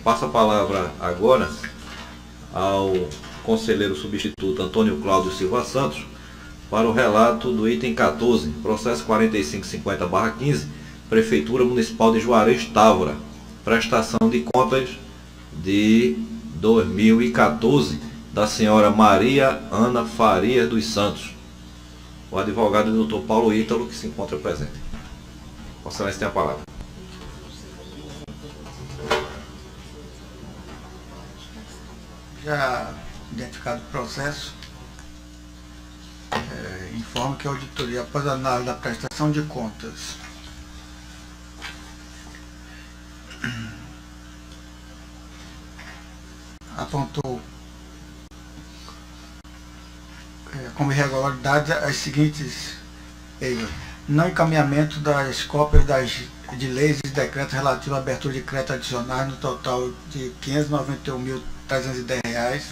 Passo a palavra agora ao conselheiro substituto Antônio Cláudio Silva Santos para o relato do item 14, processo 4550/15, Prefeitura Municipal de Juarez Távora, prestação de contas de 2014 da senhora Maria Ana Farias dos Santos. O advogado Dr. Paulo Ítalo, que se encontra presente. Vossa Excelência tem a palavra. Já identificado o processo, informo que a auditoria, após a análise da prestação de contas, apontou como irregularidade as seguintes: não encaminhamento das cópias de leis e decretos relativos à abertura de crédito adicionais no total de R$ 591.310.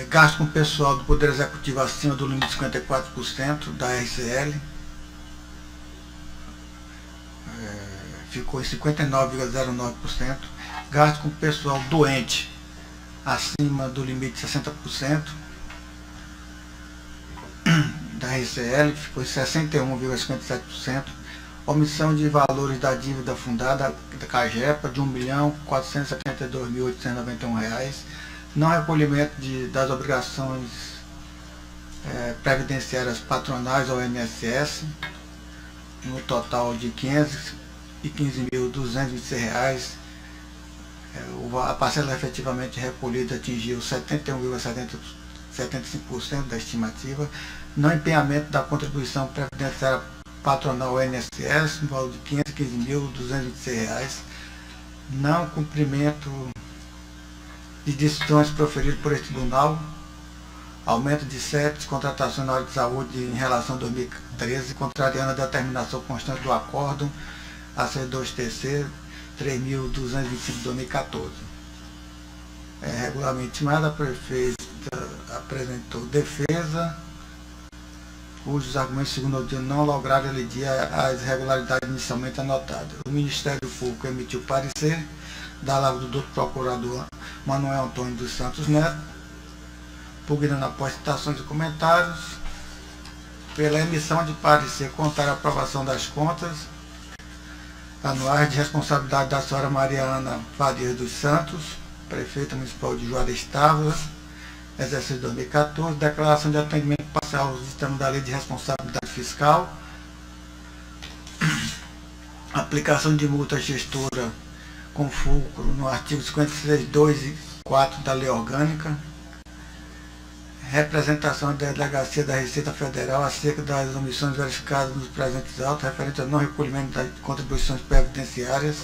Gasto com pessoal do Poder Executivo acima do limite de 54% da RCL. Ficou em 59,09%. Gasto com pessoal doente acima do limite de 60% da RCL, ficou em 61,57%. Omissão de valores da dívida fundada da CAGEPA de R$ 1.472.891. Não recolhimento das obrigações previdenciárias patronais ao INSS, no total de R$ 515.226. A parcela efetivamente recolhida atingiu 71,75% da estimativa. Não empenhamento da contribuição previdenciária patronal ao INSS, no valor de R$ 515.226. Não cumprimento de decisões proferidas por este tribunal. Aumento de 7 contratações na área de saúde em relação a 2013, contrariando a determinação constante do acórdão AC2TC 3.225 de 2014. Regularmente estimada, a prefeita apresentou defesa, cujos argumentos, segundo o dia, não lograram elidir as irregularidades inicialmente anotadas. O Ministério Público emitiu parecer da lavra do Dr. Procurador Manuel Antônio dos Santos Neto, pugnando após citações e comentários pela emissão de parecer contrário à aprovação das contas anuais de responsabilidade da senhora Maria Ana Farias dos Santos, prefeita municipal de Juarez Távora, exercício 2014, declaração de atendimento parcial aos ditames da Lei de Responsabilidade Fiscal, aplicação de multa gestora com fulcro no artigo 56.2 e 4 da Lei Orgânica, representação da Delegacia da Receita Federal acerca das omissões verificadas nos presentes autos referente ao não recolhimento das contribuições previdenciárias,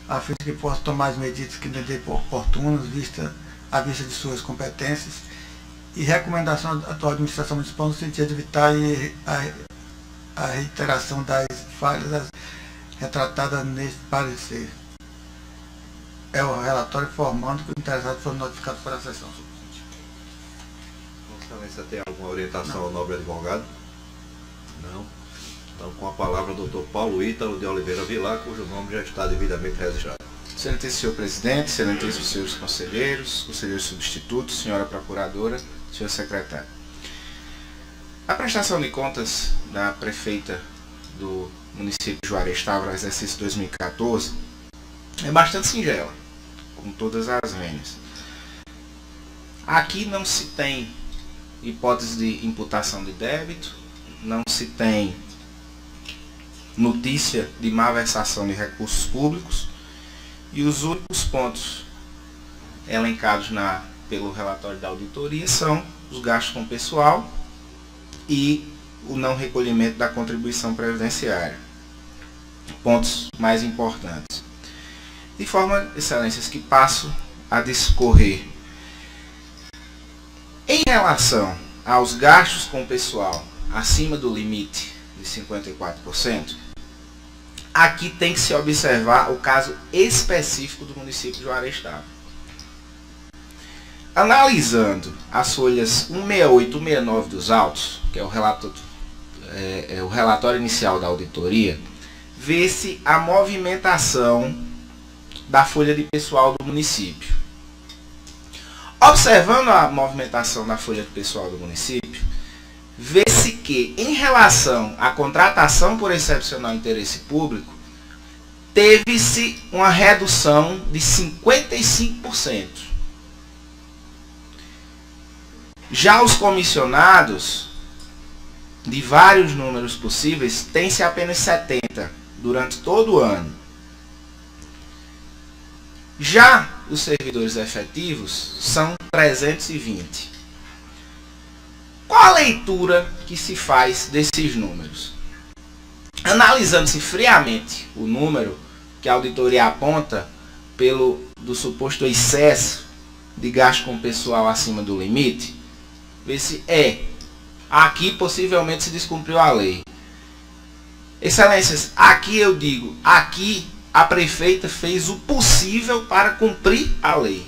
a fim de que possa tomar as medidas que entender oportunas, à vista de suas competências, e recomendação à atual administração municipal no sentido de evitar a reiteração das falhas retratadas neste parecer. É o relatório informando que o interessado foi notificado para a sessão. Vossa Excelência tem alguma orientação ao nobre advogado? Não. Então, com a palavra, o Dr. Paulo Ítalo de Oliveira Vilar, cujo nome já está devidamente registrado. Excelentíssimo senhor presidente, excelentíssimos senhores conselheiros, conselheiros substitutos, senhora procuradora, senhor secretário. A prestação de contas da prefeita do município de Juarez Távora, exercício 2014, é bastante singela, com todas as vênias. Aqui não se tem hipótese de imputação de débito, não se tem notícia de malversação de recursos públicos, e os únicos pontos elencados pelo relatório da auditoria são os gastos com pessoal e o não recolhimento da contribuição previdenciária. Pontos mais importantes. De forma, excelências, que passo a discorrer. Em relação aos gastos com pessoal acima do limite de 54%, aqui tem que se observar o caso específico do município de Juarez Távora. Analisando as folhas 168 e 169 dos autos, que é o relatório inicial da auditoria, vê-se a movimentação da folha de pessoal do município. Observando a movimentação da folha de pessoal do município, vê-se que, em relação à contratação por excepcional interesse público, teve-se uma redução de 55%. Já os comissionados, de vários números possíveis, tem-se apenas 70 durante todo o ano. Já os servidores efetivos são 320. Qual a leitura que se faz desses números? Analisando-se friamente o número que a auditoria aponta do suposto excesso de gasto com pessoal acima do limite, vê-se aqui possivelmente se descumpriu a lei. Excelências, aqui eu digo, aqui a prefeita fez o possível para cumprir a lei.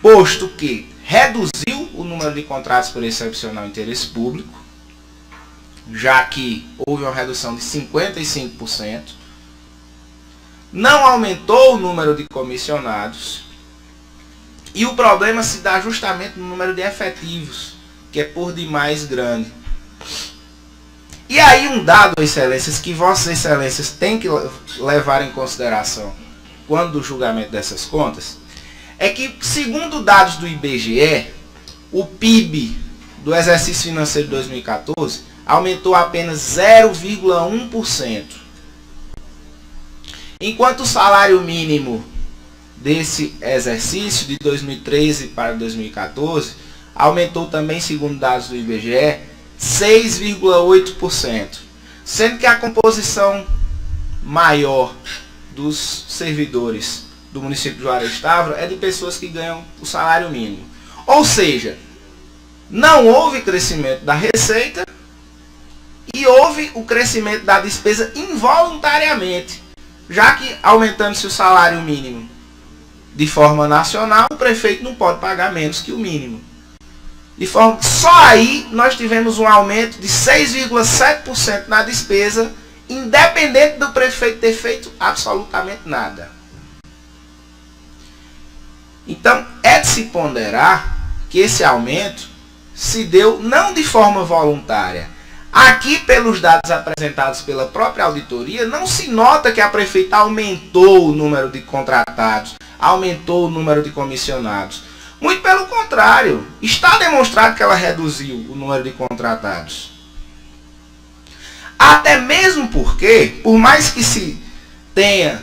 Posto que reduziu o número de contratos por excepcional interesse público, já que houve uma redução de 55%, não aumentou o número de comissionados, e o problema se dá justamente no número de efetivos, que é por demais grande. E aí um dado, excelências, que vossas excelências têm que levar em consideração quando do julgamento dessas contas, é que, segundo dados do IBGE, o PIB do exercício financeiro de 2014 aumentou apenas 0,1%. Enquanto o salário mínimo desse exercício de 2013 para 2014 aumentou também, segundo dados do IBGE, 6,8%, sendo que a composição maior dos servidores do município de Juarez Távora é de pessoas que ganham o salário mínimo. Ou seja, não houve crescimento da receita e houve o crescimento da despesa involuntariamente, já que aumentando-se o salário mínimo de forma nacional, o prefeito não pode pagar menos que o mínimo. De forma que só aí nós tivemos um aumento de 6,7% na despesa, independente do prefeito ter feito absolutamente nada. Então, é de se ponderar que esse aumento se deu não de forma voluntária. Aqui, pelos dados apresentados pela própria auditoria, não se nota que a prefeita aumentou o número de contratados, aumentou o número de comissionados. Muito pelo contrário, está demonstrado que ela reduziu o número de contratados. Até mesmo porque, por mais que se tenha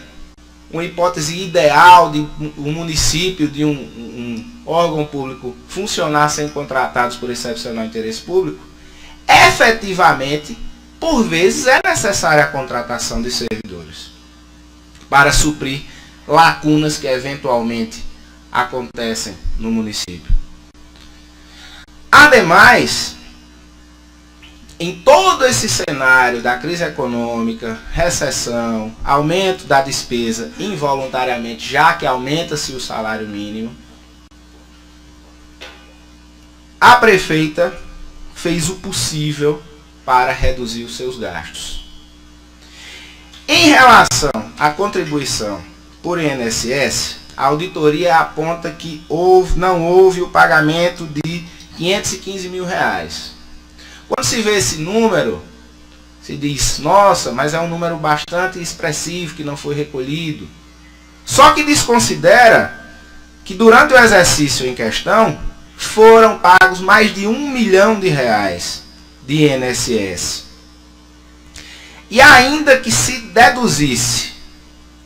uma hipótese ideal de um município, de um órgão público funcionar sem contratados por excepcional interesse público, efetivamente, por vezes, é necessária a contratação de servidores para suprir lacunas que eventualmente acontecem no município. Ademais, em todo esse cenário da crise econômica, recessão, aumento da despesa involuntariamente, já que aumenta-se o salário mínimo, a prefeita fez o possível para reduzir os seus gastos. Em relação à contribuição por INSS, a auditoria aponta que não houve o pagamento de R$515 mil. Quando se vê esse número, se diz, nossa, mas é um número bastante expressivo que não foi recolhido. Só que desconsidera que durante o exercício em questão foram pagos mais de R$1 milhão de INSS. E ainda que se deduzisse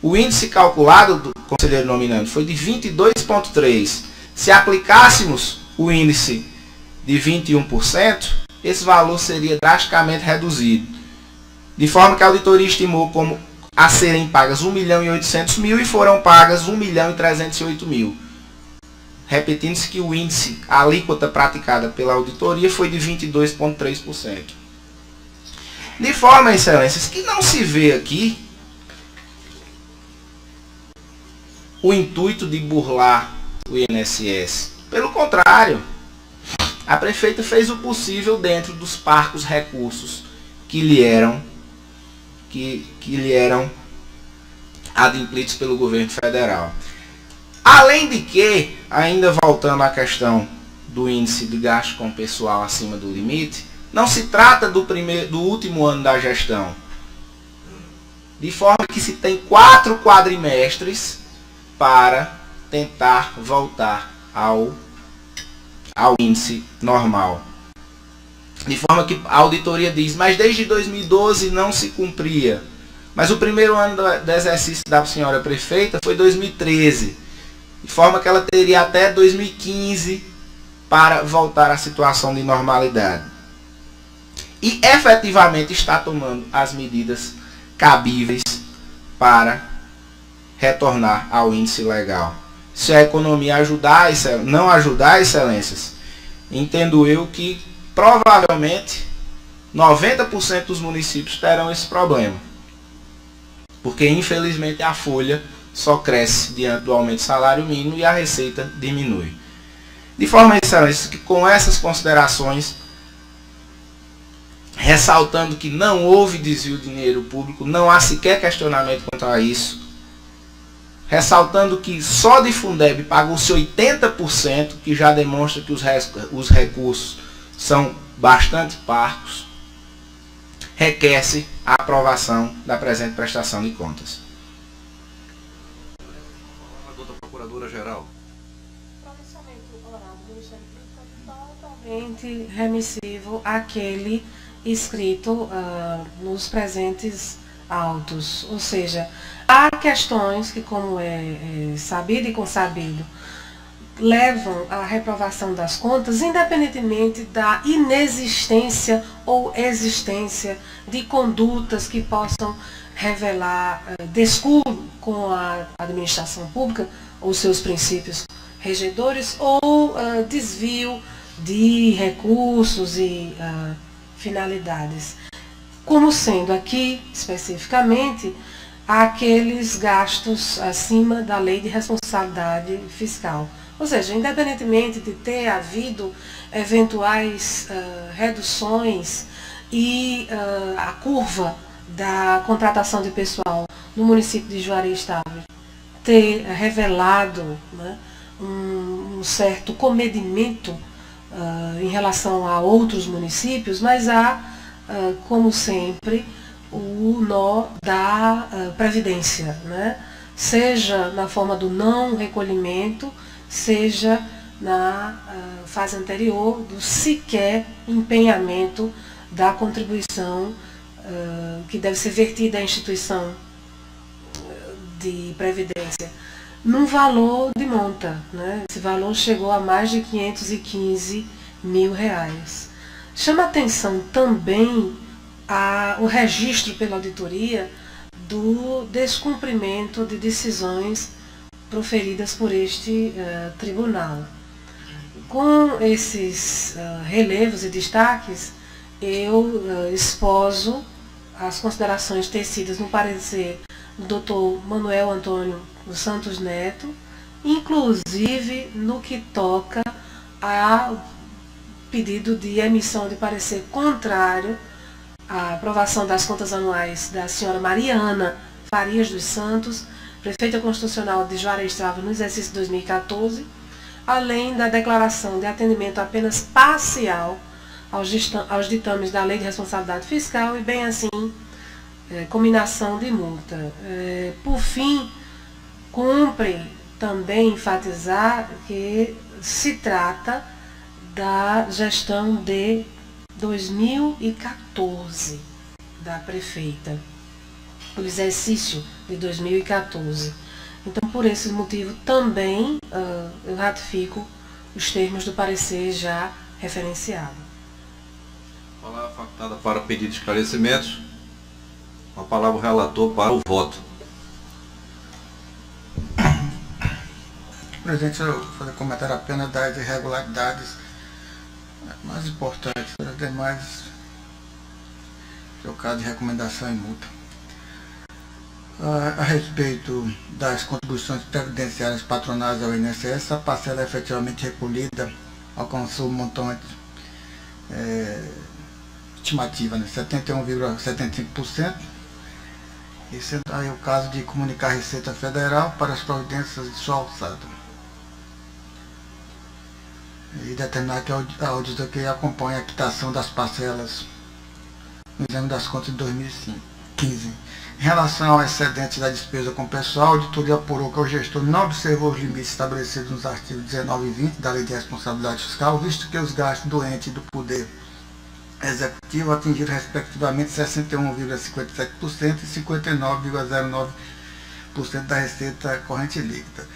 o índice calculado do conselheiro nominando foi de 22,3%. Se aplicássemos o índice de 21%, esse valor seria drasticamente reduzido. De forma que a auditoria estimou como a serem pagas R$1.800.000 e foram pagas R$1.308.000. Repetindo-se que o índice, a alíquota praticada pela auditoria foi de 22,3%. De forma, excelências, que não se vê aqui o intuito de burlar o INSS. Pelo contrário, a prefeita fez o possível dentro dos parcos recursos que lhe eram que lhe eram adimplidos pelo governo federal. Além de que, ainda voltando à questão do índice de gasto com pessoal acima do limite, não se trata do último ano da gestão, de forma que se tem 4 quadrimestres para tentar voltar ao índice normal. De forma que a auditoria diz, mas desde 2012 não se cumpria. Mas o primeiro ano do exercício da senhora prefeita foi 2013. De forma que ela teria até 2015 para voltar à situação de normalidade. E efetivamente está tomando as medidas cabíveis para retornar ao índice legal. Se a economia não ajudar, excelências, entendo eu que provavelmente 90% dos municípios terão esse problema. Porque infelizmente a folha só cresce diante do aumento do salário mínimo e a receita diminui. De forma excelência, que com essas considerações, ressaltando que não houve desvio de dinheiro público, não há sequer questionamento quanto a isso, ressaltando que só de Fundeb pagou-se 80%, que já demonstra que os recursos são bastante parcos, requer-se a aprovação da presente prestação de contas. Doutora Procuradora-Geral. Pronunciamento oral do Ministério Público é totalmente remissivo àquele escrito nos presentes autos. Ou seja, há questões que, como é sabido e consabido, levam à reprovação das contas, independentemente da inexistência ou existência de condutas que possam revelar descuido com a administração pública ou seus princípios regedores ou desvio de recursos e finalidades. Como sendo aqui, especificamente, aqueles gastos acima da lei de responsabilidade fiscal. Ou seja, independentemente de ter havido eventuais reduções e a curva da contratação de pessoal no município de Juazeiro Estado ter revelado, né, um certo comedimento em relação a outros municípios, mas há, como sempre, o nó da previdência, né? Seja na forma do não recolhimento, seja na fase anterior do sequer empenhamento da contribuição que deve ser vertida à instituição de previdência, num valor de monta, né? Esse valor chegou a mais de R$515 mil. Chama atenção também o registro pela auditoria do descumprimento de decisões proferidas por este tribunal. Com esses relevos e destaques, eu exposo as considerações tecidas no parecer do Dr. Manuel Antônio dos Santos Neto, inclusive no que toca ao pedido de emissão de parecer contrário à aprovação das contas anuais da senhora Mariana Farias dos Santos, prefeita constitucional de Juazeiro Estado no exercício 2014, além da declaração de atendimento apenas parcial aos ditames da Lei de Responsabilidade Fiscal e, bem assim, cominação de multa. Por fim, cumpre também enfatizar que se trata da gestão de 2014 da prefeita, o exercício de 2014. Então, por esse motivo, também eu ratifico os termos do parecer já referenciado. Palavra facultada para pedido de esclarecimentos. A palavra o relator para o voto. Presidente, eu vou fazer comentário apenas das irregularidades mais importantes, as demais, que é o caso de recomendação e multa. A respeito das contribuições previdenciárias patronais ao INSS, a parcela efetivamente recolhida alcançou um montante estimativa, né, 71,75%, E sendo aí o caso de comunicar a Receita Federal para as providências de sua alçada. E determinar que a auditoria acompanhe a quitação das parcelas no exame das contas de 2015. Em relação ao excedente da despesa com pessoal, a auditoria apurou que o gestor não observou os limites estabelecidos nos artigos 19 e 20 da Lei de Responsabilidade Fiscal, visto que os gastos do ente e do Poder Executivo atingiram respectivamente 61,57% e 59,09% da receita corrente líquida.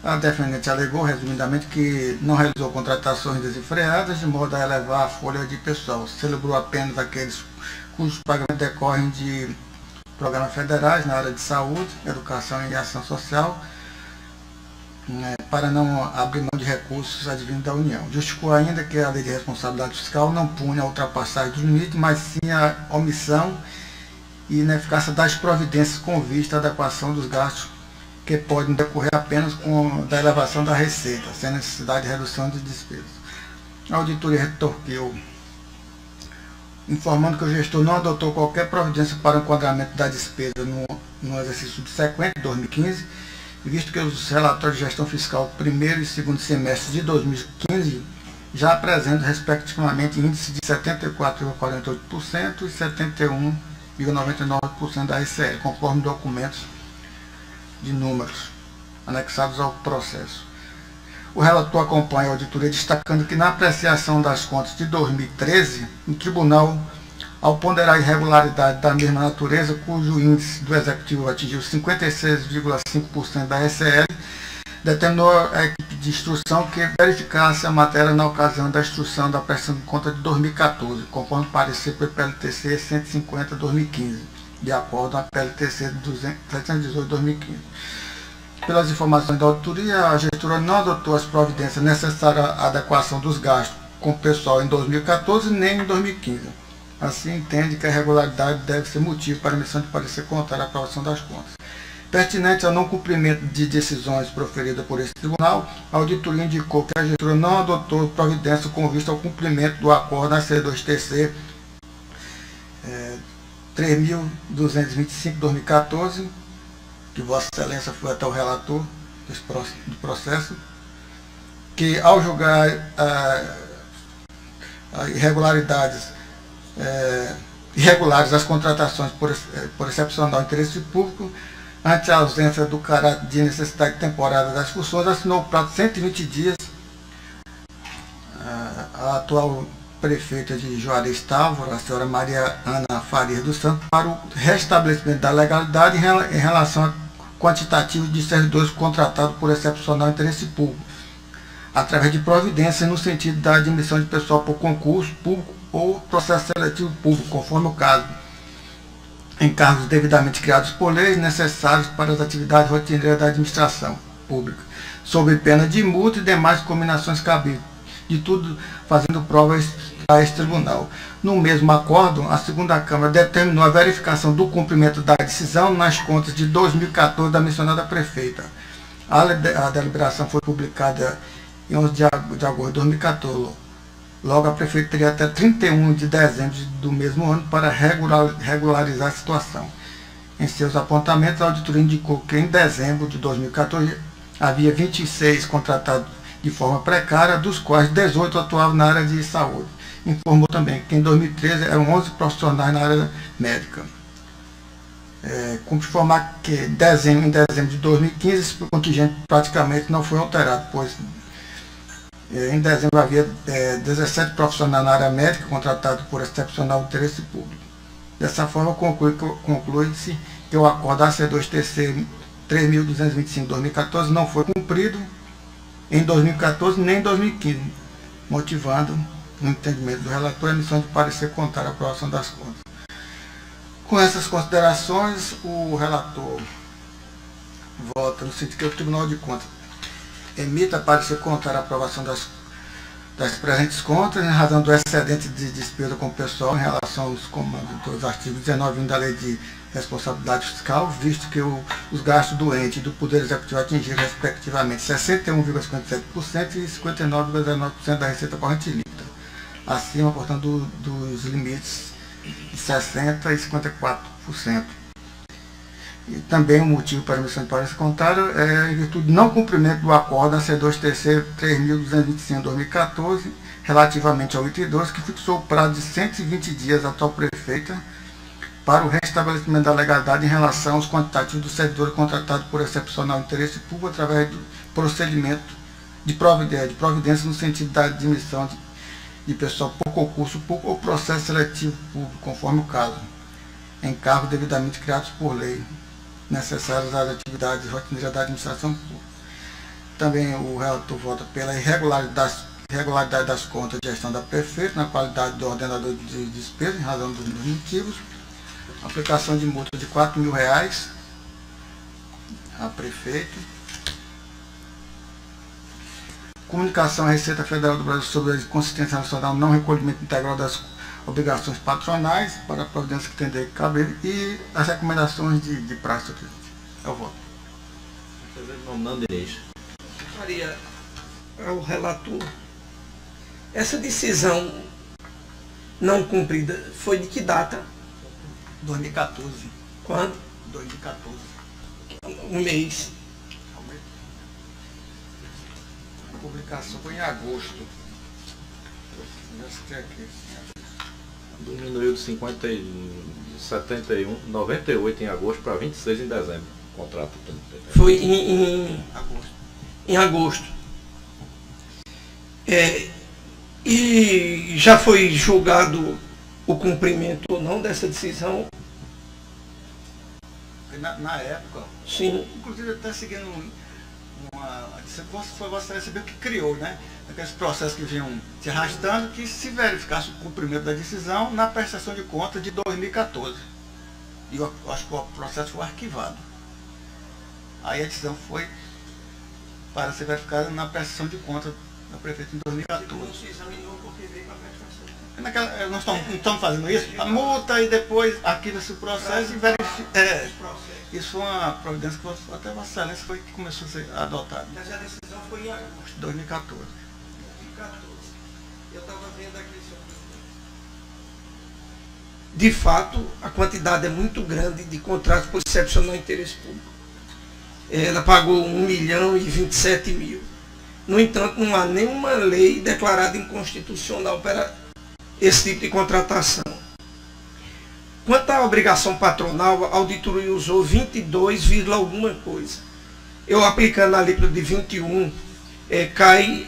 A defendente alegou, resumidamente, que não realizou contratações desenfreadas de modo a elevar a folha de pessoal. Celebrou apenas aqueles cujos pagamentos decorrem de programas federais na área de saúde, educação e ação social, para não abrir mão de recursos advindos da União. Justificou ainda que a Lei de Responsabilidade Fiscal não punha a ultrapassagem do limite, mas sim a omissão e ineficácia das providências com vista à adequação dos gastos que podem decorrer apenas da elevação da receita, sem necessidade de redução de despesas. A auditoria retorquiu, informando que o gestor não adotou qualquer providência para o enquadramento da despesa no exercício subsequente, 2015, visto que os relatórios de gestão fiscal primeiro e segundo semestres de 2015 já apresentam, respectivamente, índice de 74,48% e 71,99% da RCE, conforme documentos de números anexados ao processo. O relator acompanha a auditoria destacando que na apreciação das contas de 2013, o tribunal, ao ponderar a irregularidade da mesma natureza, cujo índice do executivo atingiu 56,5% da RCL, determinou a equipe de instrução que verificasse a matéria na ocasião da instrução da prestação de conta de 2014, conforme parecer pelo PLTC 150/2015, de acordo com a PLTC 718/2015. Pelas informações da auditoria, a gestora não adotou as providências necessárias à adequação dos gastos com o pessoal em 2014 nem em 2015. Assim, entende que a irregularidade deve ser motivo para a emissão de parecer contrário à aprovação das contas. Pertinente ao não cumprimento de decisões proferidas por esse tribunal, a auditoria indicou que a gestora não adotou providência com vista ao cumprimento do acordo na C2TC 3.225/2014, que Vossa Excelência foi até o relator do processo, que ao julgar irregulares as contratações por excepcional interesse público, ante a ausência do caráter de necessidade temporária das funções, assinou o prazo de 120 dias a atual prefeita de Juarez Távora, a senhora Maria Ana Farias dos Santos, para o restabelecimento da legalidade em relação a quantitativo de servidores contratados por excepcional interesse público, através de providências no sentido da admissão de pessoal por concurso público ou processo seletivo público, conforme o caso, em cargos devidamente criados por lei necessários para as atividades rotineiras da administração pública, sob pena de multa e demais combinações cabíveis, de tudo fazendo provas a esse tribunal. No mesmo acordo, a segunda Câmara determinou a verificação do cumprimento da decisão nas contas de 2014 da mencionada prefeita. A deliberação foi publicada em 11 de agosto de 2014. Logo, a prefeita teria até 31 de dezembro do mesmo ano para regularizar a situação. Em seus apontamentos, a auditoria indicou que em dezembro de 2014 havia 26 contratados de forma precária, dos quais 18 atuavam na área de saúde. Informou também que em 2013 eram 11 profissionais na área médica. Cumpre informar que em dezembro de 2015 esse contingente praticamente não foi alterado, pois em dezembro havia 17 profissionais na área médica contratados por excepcional interesse público. Dessa forma, conclui-se que o acordo AC2TC 3.225/2014 não foi cumprido em 2014 nem em 2015, motivando, no entendimento do relator, a emissão de parecer contrário à aprovação das contas. Com essas considerações, o relator vota no sentido que o Tribunal de Contas emita parecer contrário à aprovação das presentes contas, em razão do excedente de despesa com o pessoal em relação aos comandos dos artigos 19 da Lei de Responsabilidade Fiscal, visto que os gastos do ente e do Poder Executivo atingiram, respectivamente, 61,57% e 59,09% da receita corrente líquida, acima, portanto, dos limites de 60% e 54%. E também o motivo para a emissão de parecer contrário é em virtude de não cumprimento do acordo AC2TC 3.225/2014, relativamente ao item 2, que fixou o prazo de 120 dias à atual prefeita para o restabelecimento da legalidade em relação aos quantitativos do servidor contratado por excepcional interesse público através do procedimento de providência no sentido da admissão de pessoal por concurso público ou processo seletivo público, conforme o caso, em cargos devidamente criados por lei, necessários às atividades rotineiras da administração pública. Também o relator vota pela irregularidade das contas de gestão da prefeita na qualidade do ordenador de despesas, em razão dos motivos. Aplicação de multa de R$4.000 a prefeito. Comunicação à Receita Federal do Brasil sobre a consistência nacional não recolhimento integral das obrigações patronais para a providência que tender que caber e as recomendações de praxe. É o voto. Maria, ao relator, essa decisão não cumprida foi de que data? 2014. Quando? 2014. Um mês. A publicação foi em agosto. Diminuiu de 98 em agosto para 26 em dezembro. O contrato. Foi em agosto. E já foi julgado o cumprimento ou não dessa decisão? Na época, Sim. inclusive até seguindo foi você receber o que criou, né? Aqueles processos que vinham se arrastando, que se verificasse o cumprimento da decisão na prestação de contas de 2014. E eu acho que o processo foi arquivado. Aí a decisão foi para ser verificada na prestação de contas da prefeita em 2014. Nós estamos fazendo isso, a multa e depois arquiva-se o processo e verifica. Isso foi uma providência que até Vossa Excelência foi que começou a ser adotada. Mas a decisão foi em agosto de 2014. Eu estava vendo aqui, senhor presidente. De fato, a quantidade é muito grande de contratos por excepcional interesse público. Ela pagou 1.027.000. No entanto, não há nenhuma lei declarada inconstitucional para esse tipo de contratação. Quanto à obrigação patronal, a auditoria usou 22, alguma coisa. Eu aplicando a alíquota de 21, cai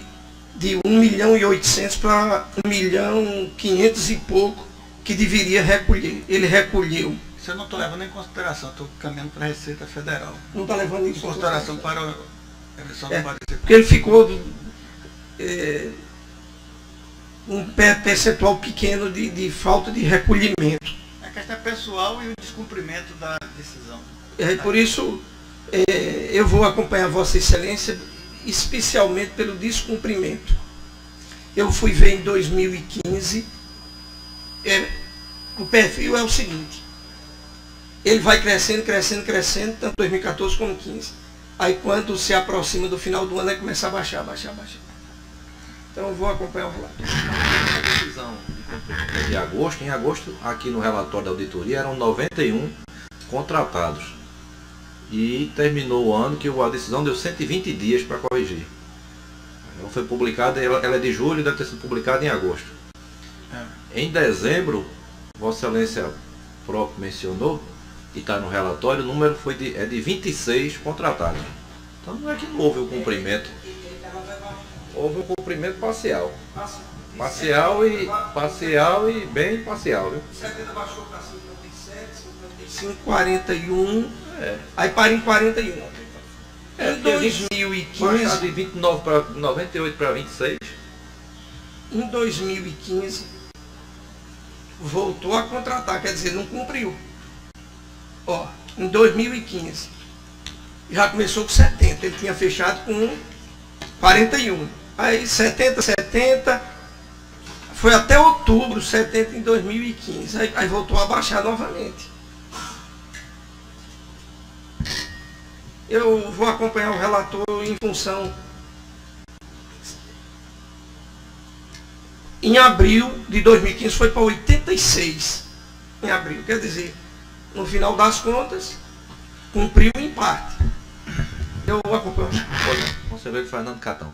de 1.800.000 para 1.500.000 e pouco que deveria recolher. Ele recolheu. Isso eu não estou levando em consideração, estou caminhando para a Receita Federal. Não está levando isso em consideração para a emissão do parecer. Porque ele ficou um percentual pequeno de falta de recolhimento. A questão é pessoal e o descumprimento da decisão. Por isso, eu vou acompanhar Vossa Excelência, especialmente pelo descumprimento. Eu fui ver em 2015, o perfil é o seguinte, ele vai crescendo, tanto 2014 como 2015. Aí quando se aproxima do final do ano, ele começa a baixar. Então eu vou acompanhar o relato. A decisão de agosto, em agosto, aqui no relatório da auditoria, eram 91 contratados. E terminou o ano que a decisão deu 120 dias para corrigir. Ela foi publicada, ela é de julho, deve ter sido publicada em agosto. Em dezembro, Vossa Excelência próprio mencionou, e está no relatório, o número é de 26 contratados. Então não é que não houve o cumprimento. Houve um cumprimento parcial. Parcial e bem parcial, viu? 70 baixou para 57, 55, 41, aí para em 41. Em 2015, baixar de 29 para 98 para 26. Em 2015, voltou a contratar, quer dizer, não cumpriu. Em 2015, já começou com 70, ele tinha fechado com 41. Aí 70, foi até outubro, 70 em 2015. Aí voltou a baixar novamente. Eu vou acompanhar o relator em função. Em abril de 2015 foi para 86. Em abril, quer dizer, no final das contas, cumpriu em parte. Eu acompanho. Conselheiro Fernando Catão.